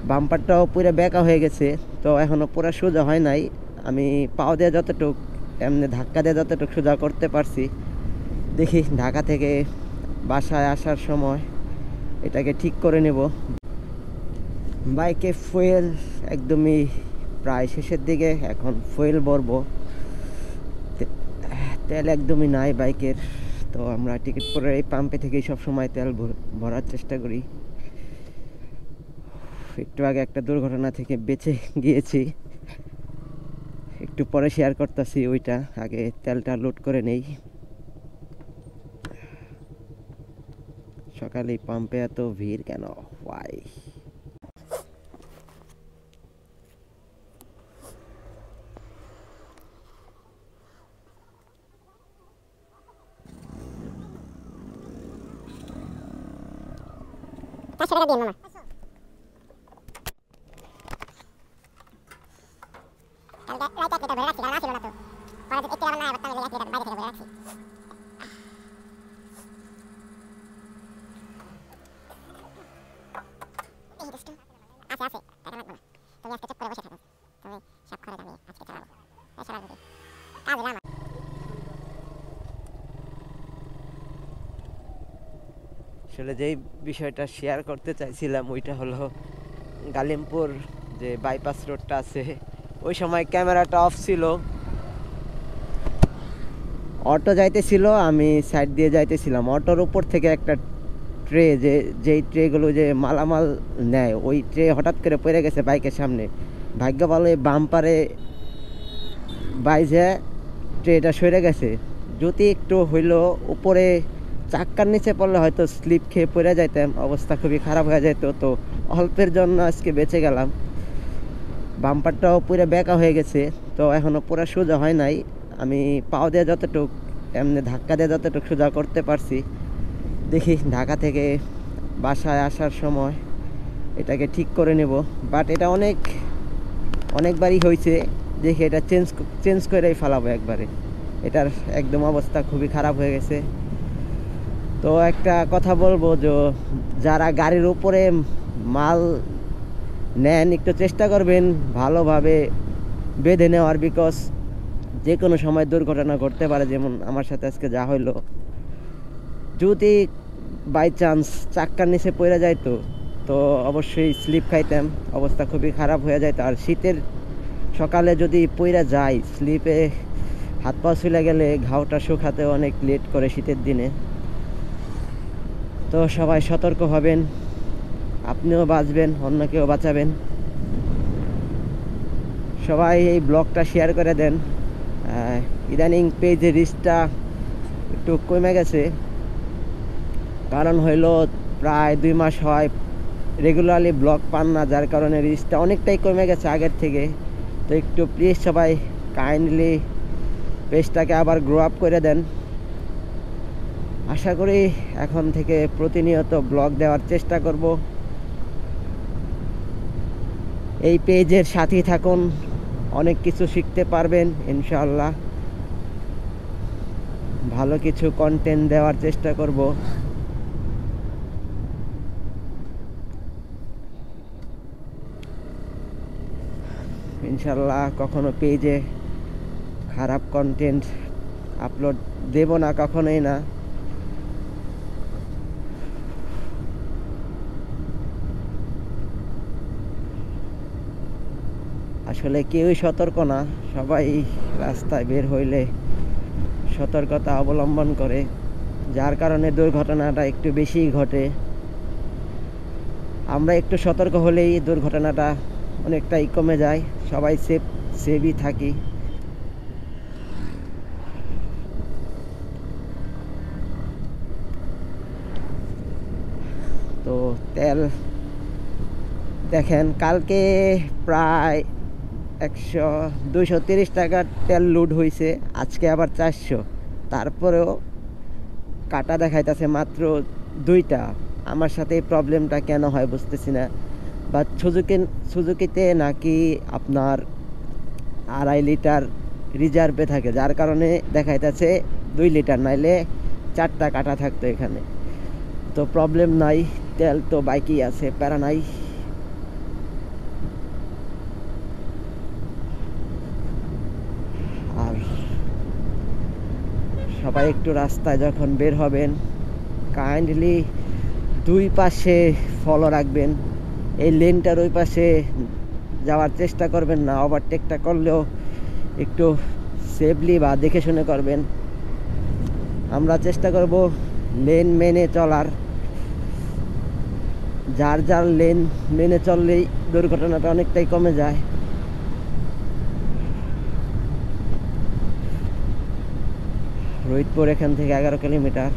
বাম্পারটাও পুরো বেঁকা হয়ে গেছে, তো এখনও পুরো সোজা হয় নাই। আমি পাও দিয়ে যতটুক এমনি ধাক্কা দিয়ে যতটুকু সোজা করতে পারছি, দেখি ঢাকা থেকে বাসায় আসার সময় এটাকে ঠিক করে নেব। বাইকে ফুয়েল একদমই প্রায় শেষের দিকে, এখন ফুয়েল ভরবো। তেল একদমই নাই বাইকের, তো আমরা টিকিট করে এই পাম্পে থেকেই সবসময় তেল ভরার চেষ্টা করি। একটু আগে একটা দুর্ঘটনা থেকে বেঁচে গিয়েছি, একটু পরে শেয়ার করতেছি ওইটা। আগে তেলটা লোড করে নেই। সকালে পাম্পে এত ভিড় কেন? ওয়াই? আসলে যেই বিষয়টা শেয়ার করতে চাইছিলাম ওইটা হলো গালিমপুর যে বাইপাস রোডটা আছে, ওই সময় ক্যামেরাটা অফ ছিল, অটো যাইতেছিল, আমি সাইড দিয়ে যাইতেছিলাম। অটোর উপর থেকে একটা ট্রে, যেই ট্রেগুলো যে মালামাল নেয়, ওই ট্রে হঠাৎ করে পড়ে গেছে বাইকের সামনে। ভাগ্য ভালো এই বাম্পারে বাইজে ট্রেটা সরে গেছে। যদি একটু হইলো উপরে চাক্কার নিচে পড়লে হয়তো স্লিপ খেয়ে পড়ে যাইতাম, অবস্থা খুবই খারাপ হয়ে যেত। তো অল্পের জন্য আজকে বেঁচে গেলাম। বাম্পারটাও পুরো বেঁকা হয়ে গেছে, তো এখনও পুরো সোজা হয় নাই। আমি পাও দিয়ে যতটুক এমনি ধাক্কা দিয়ে যতটুকু সোজা করতে পারছি, দেখি ঢাকা থেকে বাসায় আসার সময় এটাকে ঠিক করে নেব। বাট এটা অনেকবারই হয়েছে, দেখি এটা চেঞ্জ করেই ফেলাবো একবারে। এটার একদম অবস্থা খুবই খারাপ হয়ে গেছে। তো একটা কথা বলবো, যে যারা গাড়ির উপরে মাল নেন একটু চেষ্টা করবেন ভালোভাবে বেঁধে নেওয়ার, বিকজ যে কোনো সময় দুর্ঘটনা ঘটতে পারে। যেমন আমার সাথে আজকে যা হইলো, যদি বাই চান্স চাক্কার নিচে পড়ে যাইতো তো অবশ্যই স্লিপ খাইতাম, অবস্থা খুবই খারাপ হয়ে যাইতো। আর শীতের সকালে যদি পড়ে যায়, স্লিপে হাত পা ছুলে গেলে ঘাওটা শুকাতে অনেক লেট করে শীতের দিনে। তো সবাই সতর্ক হবেন, আপনিও বাঁচবেন, অন্য কেউ বাঁচাবেন। সবাই এই ব্লগটা শেয়ার করে দেন। ইদানিং পেজের রিচটা একটু কমে গেছে, কারণ হইল প্রায় 2 মাস হয় রেগুলারলি ব্লগ পান না, যার কারণে রিচটা অনেকটাই কমে গেছে আগের থেকে। তো একটু প্লিজ সবাই কাইন্ডলি পেজটাকে আবার গ্রো আপ করে দেন। আশা করি এখন থেকে প্রতিনিয়ত ব্লগ দেওয়ার চেষ্টা করব। এই পেজের সাথেই থাকুন, অনেক কিছু শিখতে পারবেন ইনশাআল্লাহ। ভালো কিছু কন্টেন্ট দেওয়ার চেষ্টা করব। ইনশাআল্লাহ কখনো পেজে খারাপ কন্টেন্ট আপলোড দেব না, কখনোই না। আসলে কেউই সতর্ক না, সবাই রাস্তায় বের হইলে সতর্কতা অবলম্বন করে, যার কারণে দুর্ঘটনাটা একটু বেশিই ঘটে। আমরা একটু সতর্ক হলেই দুর্ঘটনাটা অনেকটাই কমে যায়, সবাই সেভই থাকি। তো তেল দেখেন, কালকে প্রায় 230 টাকার তেল লোড হয়েছে, আজকে আবার 400। তারপরেও কাটা দেখাইতেছে মাত্র 2টা। আমার সাথে এই প্রবলেমটা কেন হয় বুঝতেছি না। বা সুজুকিতে নাকি আপনার 2.5 লিটার রিজার্ভে থাকে, যার কারণে দেখাইতেছে 2 লিটার, নাইলে 4টা কাটা থাকতো এখানে। তো প্রবলেম নাই, তেল তো বাইকেই আছে, প্যারা নাই। পায়ে একটু রাস্তায় যখন বের হবেন কাইন্ডলি দুই পাশে ফলো রাখবেন। এই লেনটার ওই পাশে যাওয়ার চেষ্টা করবেন না, ওভারটেকটা করলেও একটু সেফলি বা দেখে শুনে করবেন। আমরা চেষ্টা করব লেন মেনে চলার, যার যার লেন মেনে চললেই দুর্ঘটনাটা অনেকটাই কমে যায়। রোহিতপুর এখান থেকে 11 কিলোমিটার।